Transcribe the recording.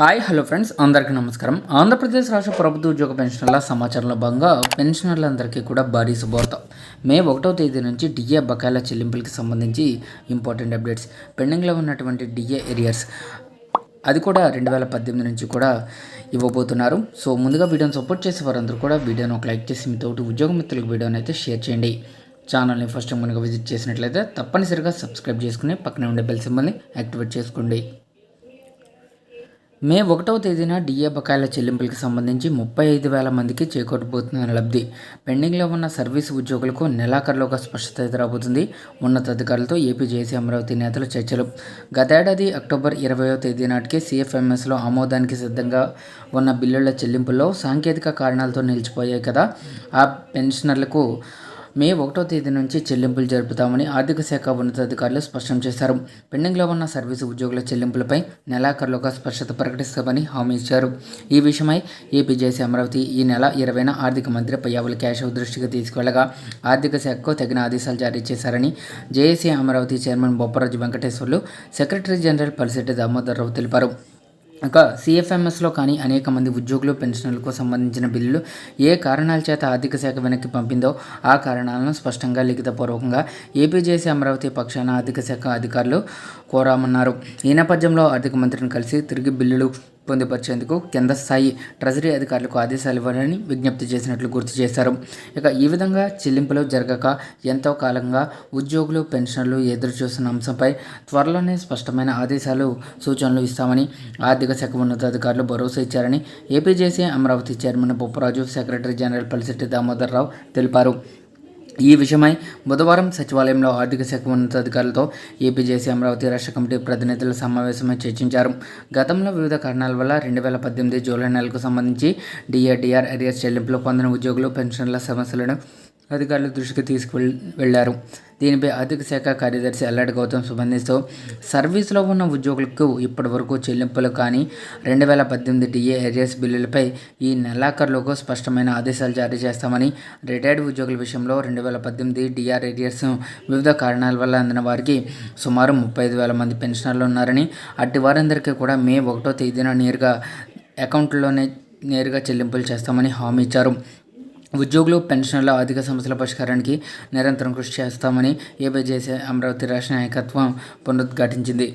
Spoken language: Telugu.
హాయ్ హలో ఫ్రెండ్స్, అందరికీ నమస్కారం. ఆంధ్రప్రదేశ్ రాష్ట్ర ప్రభుత్వ ఉద్యోగ పెన్షనర్ల సమాచారంలో భాగంగా పెన్షనర్లందరికీ కూడా భారీ శుభవార్త. మే 1వ తేదీ నుంచి డిఏ బకాయిల చెల్లింపులకి సంబంధించి ఇంపార్టెంట్ అప్డేట్స్. పెండింగ్లో ఉన్నటువంటి డిఏ ఏరియర్స్ అది కూడా 2018 నుంచి కూడా ఇవ్వబోతున్నారు. సో ముందుగా వీడియోని సపోర్ట్ చేసే వారందరూ కూడా వీడియోని ఒక లైక్ చేసి మీతోటి ఉద్యోగ మిత్రులకు వీడియోని అయితే షేర్ చేయండి. ఛానల్ని ఫస్ట్ టైం కనుక విజిట్ చేసినట్లయితే తప్పనిసరిగా సబ్స్క్రైబ్ చేసుకుని పక్కనే ఉండే బెల్ సింబల్ని యాక్టివేట్ చేసుకోండి. మే 1వ తేదీన డిఏ బకాయిల చెల్లింపులకు సంబంధించి 35,000 మందికి చేకూరబోతున్న లబ్ధి. పెండింగ్లో ఉన్న సర్వీసు ఉద్యోగులకు నెలాఖరులోగా స్పష్టత ఎదురబోతుంది. ఉన్నతాధికారులతో ఏపీ జేఏసీ అమరావతి నేతలు చర్చలు. గతేడాది అక్టోబర్ 20వ తేదీ నాటికి CFMSలో ఆమోదానికి సిద్ధంగా ఉన్న బిల్లుల చెల్లింపుల్లో సాంకేతిక కారణాలతో నిలిచిపోయాయి కదా. ఆ పెన్షనర్లకు మే 1వ తేదీ నుంచి చెల్లింపులు జరుపుతామని ఆర్థిక శాఖ ఉన్నతాధికారులు స్పష్టం చేశారు. పెండింగ్లో ఉన్న సర్వీసు ఉద్యోగుల చెల్లింపులపై నెలాఖరులోగా స్పష్టత ప్రకటిస్తామని హామీ ఇచ్చారు. ఈ విషయమై ఏపీ జేఏసీ అమరావతి ఈ నెల 20న ఆర్థిక మంత్రి పయ్యావుల కేశవ్ దృష్టికి తీసుకెళ్లగా ఆర్థిక శాఖకు తగిన ఆదేశాలు జారీ చేశారని JAC Amaravati chairman Bopparaju Venkateswarlu, secretary general Palsireddy Damodar Rao తెలిపారు. ఇక CFMSలో కానీ అనేక మంది ఉద్యోగులు పెన్షన్లకు సంబంధించిన బిల్లులు ఏ కారణాల చేత ఆర్థిక శాఖ వెనక్కి పంపిందో ఆ కారణాలను స్పష్టంగా లిఖితపూర్వకంగా ఏపీ జేఏసీ అమరావతి పక్షాన ఆర్థిక శాఖ అధికారులు కోరామన్నారు. ఈ నేపథ్యంలో ఆర్థిక మంత్రిని కలిసి తిరిగి బిల్లులు పొందుపరిచేందుకు కింద స్థాయి ట్రెజరీ అధికారులకు ఆదేశాలు ఇవ్వాలని విజ్ఞప్తి చేసినట్లు గుర్తు చేశారు. ఇక ఈ విధంగా చెల్లింపులు జరగక ఎంతో కాలంగా ఉద్యోగులు పెన్షనర్లు ఎదురు చూస్తున్న అంశంపై త్వరలోనే స్పష్టమైన ఆదేశాలు సూచనలు ఇస్తామని ఆర్థిక శాఖ ఉన్నతాధికారులు భరోసా ఇచ్చారని AP JAC Amaravati chairman Bopparaju, secretary general Palsireddy Damodar Rao తెలిపారు. ఈ విషయమై బుధవారం సచివాలయంలో ఆర్థిక శాఖ ఉన్నతాధికారులతో ఏపీ జేఏసీ అమరావతి రాష్ట్ర కమిటీ ప్రతినిధుల సమావేశమై చర్చించారు. గతంలో వివిధ కారణాల వల్ల 2018 జూలై నెలకు సంబంధించి డిఆర్ అరియర్స్ చెల్లింపులు పొందిన ఉద్యోగులు పెన్షన్ల సమస్యలను అధికారుల దృష్టికి తీసుకువెళ్లారు. దీనిపై ఆర్థిక శాఖ కార్యదర్శి అల్లాడి గౌతమ్ స్పందిస్తూ సర్వీసులో ఉన్న ఉద్యోగులకు ఇప్పటి వరకు చెల్లింపులు కానీ 2018 డిఏ ఏరియర్స్ బిల్లులపై ఈ నెలాఖరులోగా స్పష్టమైన ఆదేశాలు జారీ చేస్తామని, రిటైర్డ్ ఉద్యోగుల విషయంలో 2018 డిఆర్ ఏరియర్స్ వివిధ కారణాల వల్ల అందిన వారికి సుమారు 35,000 మంది పెన్షనర్లు ఉన్నారని, అట్టి వారందరికీ కూడా మే 1వ తేదీన అకౌంట్లోనే నేరుగా చెల్లింపులు చేస్తామని హామీ ఇచ్చారు. ఉద్యోగులు పెన్షనర్ల ఆర్థిక సమస్యల పరిష్కారానికి నిరంతరం కృషి చేస్తామని ఏపీ జేఏసీ అమరావతి రాష్ట్ర నాయకత్వం పునరుద్ఘాటించింది.